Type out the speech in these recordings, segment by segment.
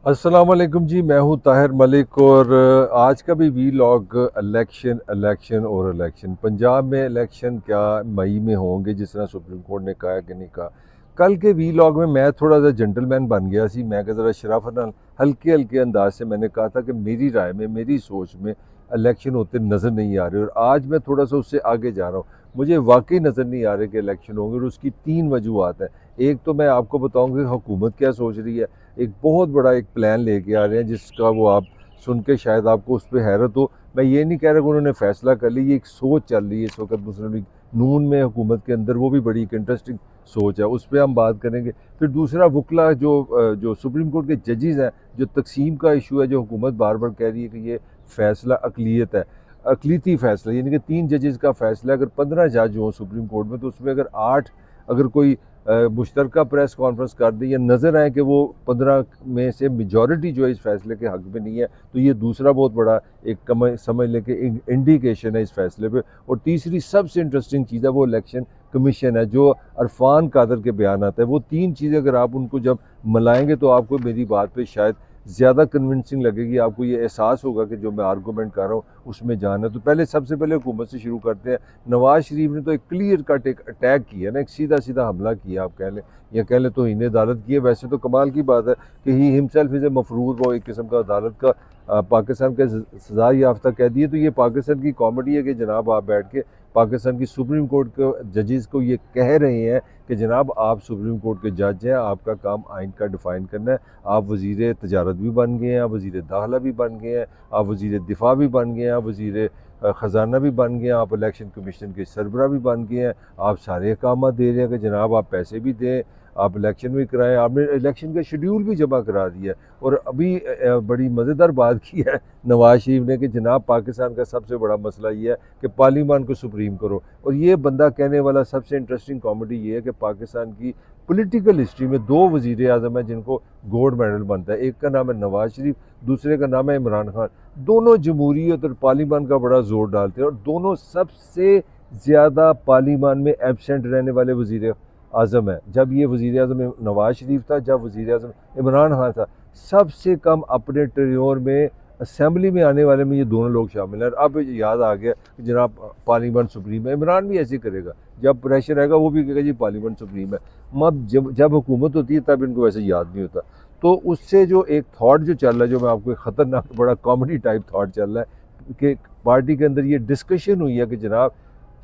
अस्सलाम वालेकुम जी। मैं हूँ ताहिर मलिक और आज का भी वीलॉग इलेक्शन इलेक्शन और इलेक्शन। पंजाब में इलेक्शन क्या मई में होंगे जिस तरह सुप्रीम कोर्ट ने कहा है कि नहीं कहा। कल के वीलॉग में मैं थोड़ा सा जेंटलमैन बन गया सी। मैं ज़रा शराफत नाल हल्के हल्के अंदाज से मैंने कहा था कि मेरी राय में मेरी सोच में इलेक्शन होते नज़र नहीं आ रहे, और आज मैं थोड़ा सा उससे आगे जा रहा हूँ। मुझे वाकई नज़र नहीं आ रहे कि इलेक्शन होंगे, और उसकी तीन वजूहत हैं। एक तो मैं आपको बताऊँगा कि हुकूमत क्या सोच रही है। एक बहुत बड़ा एक प्लान लेके आ रहे हैं जिसका वो आप सुन के शायद आपको उस पर हैरत हो। मैं ये नहीं कह रहा कि उन्होंने फैसला कर लिया, ये एक सोच चल रही है इस वक्त मुस्लिम लीग नून में हुकूमत के अंदर, वो भी बड़ी एक इंटरेस्टिंग सोच है, उस पर हम बात करेंगे। फिर दूसरा वकला जो सुप्रीम कोर्ट के जजेज़ हैं, जो तकसीम का इशू है, जो हुकूमत बार बार कह रही है कि ये फैसला अकलियत है, अकलीती फैसला, यानी कि 3 जजेज़ का फैसला। अगर 15 जज हों सुप्रीम कोर्ट में, तो उसमें अगर 8 अगर कोई मुश्तरका प्रेस कॉन्फ्रेंस कर दी या नज़र आए कि वो 15 में से मेजॉरिटी जो है इस फैसले के हक में नहीं है, तो ये दूसरा बहुत बड़ा एक समझ लें कि इंडिकेशन है इस फैसले पे। और तीसरी सबसे इंटरेस्टिंग चीज़ है वो इलेक्शन कमीशन है, जो अरफान कादर के बयान आता है। वो तीन चीज़ें अगर आप उनको जब मिलाएंगे तो आपको मेरी बात पे शायद ज़्यादा कन्विंसिंग लगेगी, आपको ये एहसास होगा कि जो मैं आर्गूमेंट कर रहा हूँ उसमें जाना है। तो पहले सबसे पहले हुकूमत से शुरू करते हैं। नवाज शरीफ ने तो एक क्लियर कट एक अटैक किया ना, एक सीधा सीधा हमला किया, आप कह लें या कह लें तौहीन अदालत की है। वैसे तो कमाल की बात है कि ही हिमसेल्फ इज़ ए मफरूज, वो एक किस्म का अदालत का पाकिस्तान का सजा याफ्ता कह दिए। तो ये पाकिस्तान की कॉमेडी है कि जनाब आप बैठ के पाकिस्तान की सुप्रीम कोर्ट के जजेस को ये कह रहे हैं कि जनाब आप सुप्रीम कोर्ट के जज हैं, आपका काम आइन का डिफ़ाइन करना है। आप वज़ीर तजारत भी बन गए हैं, आप वज़ीर दाखिला भी बन गए हैं, आप वज़ीर दिफा भी बन गए हैं, आप वज़ीर ख़जाना भी बन गए हैं, आप इलेक्शन कमीशन के सरबरा भी बन गए हैं। आप सारे अहकाम दे रहे हैं कि जनाब आप पैसे भी दें, आप इलेक्शन भी कराएं, आपने इलेक्शन का शेड्यूल भी जमा करा दिया है। और अभी बड़ी मज़ेदार बात की है नवाज शरीफ ने कि जनाब पाकिस्तान का सबसे बड़ा मसला ये है कि पार्लियामान को सुप्रीम करो। और ये बंदा कहने वाला सबसे इंटरेस्टिंग कॉमेडी ये है कि पाकिस्तान की पॉलिटिकल हिस्ट्री में 2 वज़ीर आज़म हैं जिनको गोल्ड मेडल बनता है। एक का नाम है नवाज शरीफ, दूसरे का नाम है इमरान खान। दोनों जमहूरियत और पार्लियामान का बड़ा जोर डालते हैं, और दोनों सबसे ज़्यादा पार्लियामान में एबसेंट रहने वाले वज़ीर आज़म है। जब ये वज़ीर आज़म नवाज शरीफ था, जब वज़ीर आज़म इमरान खान था, सबसे कम अपने टेन्योर में असेंबली में आने वाले में ये दोनों लोग शामिल हैं। अब याद आ गया कि जनाब पार्लियामेंट सुप्रीम है। इमरान भी ऐसे करेगा, जब प्रेशर आएगा वो भी कहेगा जी पार्लियामेंट सुप्रीम है। मब जब हुकूमत होती है तब इनको वैसे याद नहीं होता। तो उससे जो एक थॉट जो चल रहा है, जो मैं आपको एक ख़तरनाक बड़ा कॉमेडी टाइप थॉट चल रहा है कि पार्टी के अंदर ये डिस्कशन हुई है कि जनाब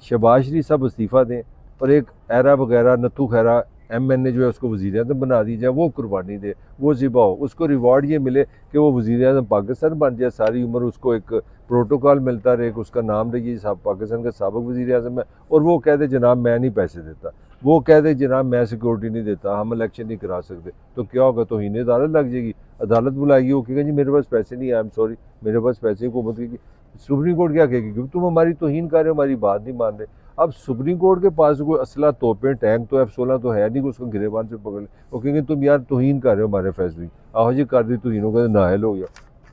शहबाज शरीफ साहब इस्तीफ़ा दें और एक एरा वगैरह नत्थू खैरा एमएनए जो है उसको वज़ीर आज़म बना दी जाए, वो कुर्बानी दे, वो ज़िबा हो, उसको रिवॉर्ड ये मिले कि वो वज़ीर आज़म पाकिस्तान बन जाए, सारी उम्र उसको एक प्रोटोकॉल मिलता रहे, उसका नाम रही पाकिस्तान का साबिक वज़ीर आज़म है। और वो कह दे जनाब मैं नहीं पैसे देता, वो कह दे जनाब मैं सिक्योरिटी नहीं देता, हम इलेक्शन नहीं करा सकते। तो क्या होगा, तौहीन अदालत लग जाएगी, अदालत बुलाएगी, वो कहेगा जी मेरे पास पैसे नहीं है, आई एम सॉरी, मेरे पास पैसे हुकूमत की। सुप्रीम कोर्ट क्या कहेगी, क्योंकि तुम हमारी तौहीन कर रहे हो, हमारी बात नहीं मान रहे। अब सुप्रीम कोर्ट के पास कोई असला तोपें टैंक तो F-16 तो है नहीं कि उसको गिरेबान से पकड़ ले। वो कहेंगे तुम यार तौहीन कर रहे हो हमारे फैसले की, आहो जी कर दी तौहीन, कहते नाहल हो गया।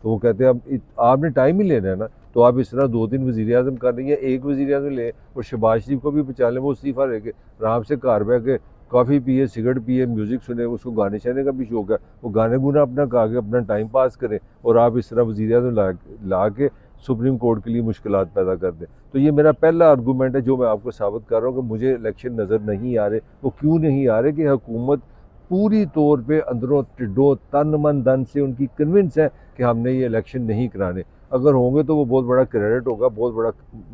तो वो कहते हैं अब आपने टाइम ही लेना है ना, तो आप इस तरह 2-3 वज़ीर आज़म कर रही है, एक वज़ीर आज़म ले और शहबाज शरीफ को भी बचा लें, वो इस्तीफ़ा लेके आराम से घर बह के कॉफ़ी पिए, सिगरेट पिए, म्यूज़िक सुने, उसको गाने शाने का भी शौक है, वो गाने गुना अपना गा के अपना टाइम पास करें, और आप इस तरह वज़ीर आज़म ला के सुप्रीम कोर्ट के लिए मुश्किलात पैदा कर दें। तो ये मेरा पहला आर्गूमेंट है जो मैं आपको साबित कर रहा हूँ कि मुझे इलेक्शन नज़र नहीं आ रहे। वो क्यों नहीं आ रहे कि हुकूमत पूरी तौर पे अंदरों टिड्डों तन मन धन से उनकी कन्विंस है कि हमने ये इलेक्शन नहीं कराने। अगर होंगे तो वो बहुत बड़ा क्रेडिट होगा, बहुत बड़ा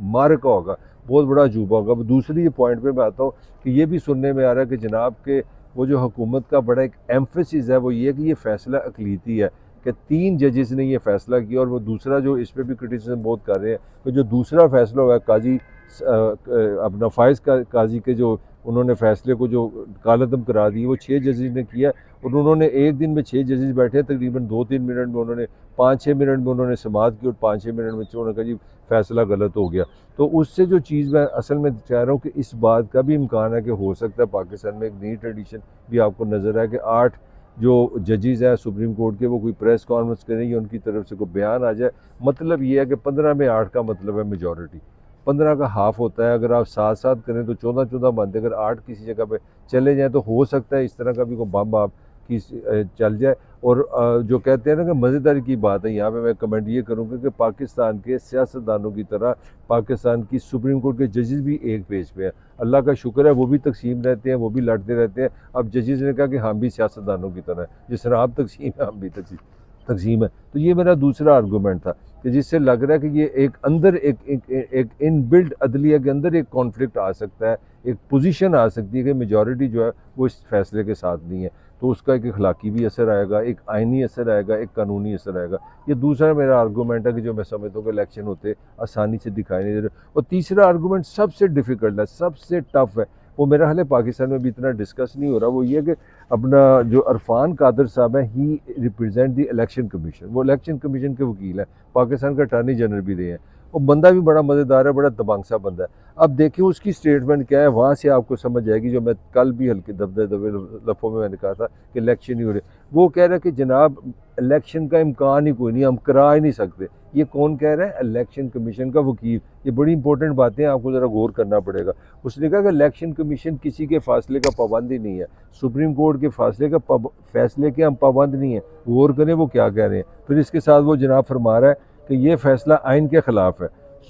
मार्का होगा, बहुत बड़ा अजूबा होगा। अब दूसरी ये पॉइंट पे मैं आता हूँ कि ये भी सुनने में आ रहा है कि जनाब के वो जो हुकूमत का बड़ा एक एम्फेसिस है वो ये कि ये फैसला अकलीती है, कि 3 जजेस ने ये फैसला किया। और वो दूसरा जो इस पर भी क्रिटिसिज्म बहुत कर रहे हैं कि जो दूसरा फैसला हुआ काजी अपना फायज़ काजी के जो उन्होंने फैसले को जो कालअदम करा दी, वो 6 जजेस ने किया। और उन्होंने एक दिन में 6 जजेस बैठे, तकरीबन 2-3 मिनट में उन्होंने 5-6 मिनट में उन्होंने समाअत की, और 5-6 मिनट में उन्होंने कहा जी फैसला गलत हो गया। तो उससे जो चीज़ मैं असल में चाह रहा हूँ कि इस बात का भी इम्कान है कि हो सकता है पाकिस्तान में एक नई ट्रेडिशन भी आपको नज़र आए कि 8 जो जजेस हैं सुप्रीम कोर्ट के वो कोई प्रेस कॉन्फ्रेंस करें या उनकी तरफ से कोई बयान आ जाए। मतलब ये है कि 15 में 8 का मतलब है मेजॉरिटी, 15 का हाफ होता है। अगर आप 7-7 करें तो 14-14 बनते, अगर 8 किसी जगह पे चले जाएँ तो हो सकता है इस तरह का भी कोई बम आप की चल जाए। और जो कहते हैं ना कि मज़ेदारी की बात है, यहाँ पे मैं कमेंट ये करूँगा कि पाकिस्तान के सियासतदानों की तरह पाकिस्तान की सुप्रीम कोर्ट के जजेस भी एक पेज पे हैं। अल्लाह का शुक्र है, वो भी तकसीम रहते हैं, वो भी लड़ते रहते हैं। अब जजेस ने कहा कि हम भी सियासतदानों की तरह हैं, जिस तरह आप तकसीम है हम भी तकसीम है। तो ये मेरा दूसरा आर्गूमेंट था कि जिससे लग रहा है कि ये एक अंदर एक इनबिल्ट अदलिया के अंदर एक कॉन्फ्लिक्ट आ सकता है, एक पोजीशन आ सकती है कि मेजॉरिटी जो है वो इस फैसले के साथ नहीं है। तो उसका एक अखलाकी भी असर आएगा, एक आइनी असर आएगा, एक कानूनी असर आएगा। ये दूसरा मेरा आर्गूमेंट है कि जो मैं समझता हूँ कि इलेक्शन होते आसानी से दिखाई नहीं दे रहे। और तीसरा आर्गूमेंट सबसे डिफ़िकल्ट है, सबसे टफ है, वो मेरा हाल पाकिस्तान में भी इतना डिस्कस नहीं हो रहा। वो ये कि अपना जो इरफान कादर साहब है, ही रिप्रेजेंट द इलेक्शन कमीशन, वो इलेक्शन कमीशन के वकील हैं, पाकिस्तान का अटॉर्नी जनरल भी रहे हैं। वो बंदा भी बड़ा मज़ेदार है, बड़ा दबंग सा बंदा है। अब देखिए उसकी स्टेटमेंट क्या है, वहाँ से आपको समझ आएगी। जो मैं कल भी हल्के दबे दबे लफ्ज़ों में मैंने कहा था कि इलेक्शन ही हो रहे, वो कह रहा है कि जनाब इलेक्शन का इम्कान ही कोई नहीं, हम करा ही नहीं सकते। ये कौन कह रहा है? इलेक्शन कमीशन का वकील। ये बड़ी इंपॉर्टेंट बातें हैं, आपको ज़रा गौर करना पड़ेगा। उसने कहा कि इलेक्शन कमीशन किसी के फासले का पाबंद ही नहीं है, सुप्रीम कोर्ट के फैसले के हम पाबंद नहीं है। गौर करें वो क्या कह रहे हैं। फिर इसके साथ वो जनाब फरमा रहा है कि ये फैसला आइन के ख़िलाफ़ है,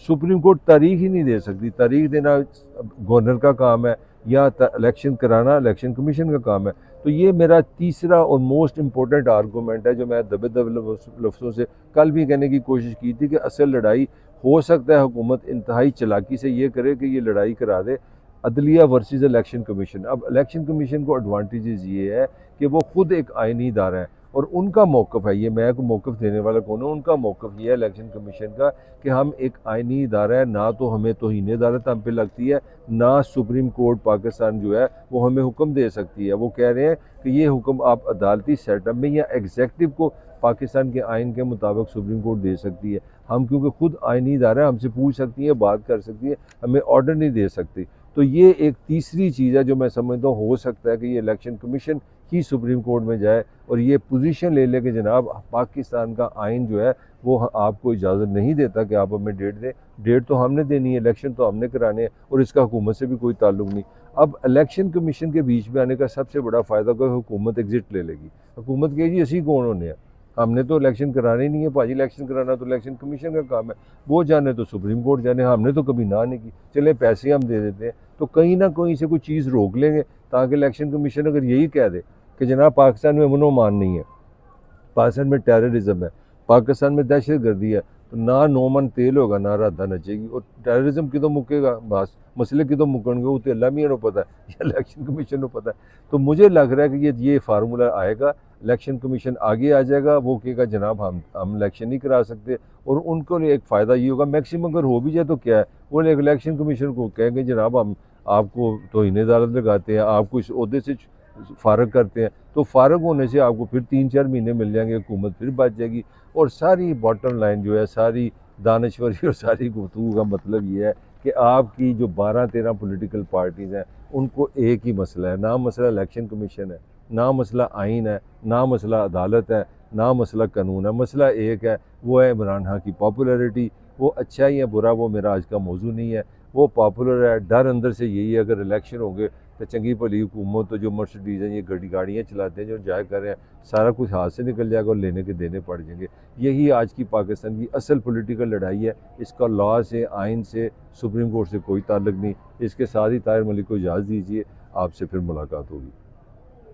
सुप्रीम कोर्ट तारीख ही नहीं दे सकती, तारीख देना गवर्नर का काम है, या इलेक्शन कराना इलेक्शन कमीशन का काम है। तो ये मेरा तीसरा और मोस्ट इम्पोर्टेंट आर्गूमेंट है, जो मैं दबे दबे लफ्ज़ों से कल भी कहने की कोशिश की थी कि असल लड़ाई हो सकता है हुकूमत इंतहाई चालाकी से ये करे कि ये लड़ाई करा दे अदलिया वर्सेस इलेक्शन कमीशन। अब इलेक्शन कमीशन को एडवांटेजेस ये है कि वो खुद एक आइनी इदारा है और उनका मौक़िफ़ है, ये मैं को मौक़िफ़ देने वाला कौन है, उनका मौक़िफ़ ये है इलेक्शन कमीशन का कि हम एक आइनी इदारा है, ना तो हमें तौहीन अदालत हम पे लगती है, ना सुप्रीम कोर्ट पाकिस्तान जो है वो हमें हुक्म दे सकती है। वो कह रहे हैं कि ये हुक्म आप अदालती सेटअप में या एग्जेक्टिव को पाकिस्तान के आइन के मुताबिक सुप्रीम कोर्ट दे सकती है। हम क्योंकि खुद आइनी इदारा है, हमसे पूछ सकती है, बात कर सकती है, हमें ऑर्डर नहीं दे सकती। तो ये एक तीसरी चीज़ है जो मैं समझता हूँ हो सकता है कि ये इलेक्शन कमीशन ही सुप्रीम कोर्ट में जाए और ये पोजीशन ले ले कि जनाब पाकिस्तान का आइन जो है वो आपको इजाज़त नहीं देता कि आप हमें डेट दें। डेट तो हमने देनी है, इलेक्शन तो हमने कराने हैं और इसका हुकूमत से भी कोई ताल्लुक नहीं। अब इलेक्शन कमीशन के बीच में आने का सबसे बड़ा फ़ायदा कि हुकूमत एग्जिट ले लेगी। हुकूमत कहेगी असी कौन होने हैं, हमने तो इलेक्शन कराने ही नहीं है भाजी, इलेक्शन कराना तो इलेक्शन कमीशन का काम है, वो जाने तो सुप्रीम कोर्ट जाने, हमने तो कभी ना नहीं की, चले पैसे हम दे देते हैं। तो कहीं ना कहीं से कोई चीज़ रोक लेंगे ताकि इलेक्शन कमीशन अगर यही कह दे कि जनाब पाकिस्तान में अमन मान नहीं है, पाकिस्तान में टेररिज्म है, पाकिस्तान में दहशत गर्दी है, तो ना नौमन तेल होगा ना राधा नचेगी। और टेररिज्म कितों मुकेगा, बस मसले कितों मुकणगे वो तो अल्लाह मियां को पता है या इलेक्शन कमीशन को पता है। तो मुझे लग रहा है कि ये फार्मूला आएगा, इलेक्शन कमीशन आगे आ जाएगा, वो कहेगा जनाब हम इलेक्शन नहीं करा सकते। और उनको लिए एक फ़ायदा ये होगा, मैक्सिमम अगर हो भी जाए तो क्या है, वो इलेक्शन कमीशन को कहेंगे जनाब हम आपको तौहीन अदालत लगाते हैं, आपको इस ओहदे से फ़ारग करते हैं। तो फ़ारग होने से आपको फिर 3-4 महीने मिल जाएंगे, हुकूमत फिर बच जाएगी। और सारी बॉटम लाइन जो है, सारी दानश्वरी और सारी गुफ्तगू का मतलब ये है कि आपकी जो 12-13 पॉलिटिकल पार्टीज़ हैं उनको एक ही मसला है, ना मसला इलेक्शन कमीशन है, ना मसला आइन है, ना मसला अदालत है, ना मसला कानून है। मसला एक है, वो है इमरान खान की पॉपुलैरिटी। वो अच्छा ही है बुरा वो मेरा आज का मौजू नहीं है, वो पॉपुलर है। डर अंदर से यही है अगर इलेक्शन होंगे तो चंगी भली हुकूमत, तो जो मर्सिडीज़ हैं, ये गाड़ियाँ चलाते हैं, जो जाया कर रहे हैं, सारा कुछ हाथ से निकल जाएगा और लेने के देने पड़ जाएंगे। यही आज की पाकिस्तान की असल पॉलिटिकल लड़ाई है। इसका लॉ से, आइन से, सुप्रीम कोर्ट से कोई ताल्लुक नहीं। इसके साथ ही ताहिर मलिक को इजाज़त दीजिए, आपसे फिर मुलाकात होगी।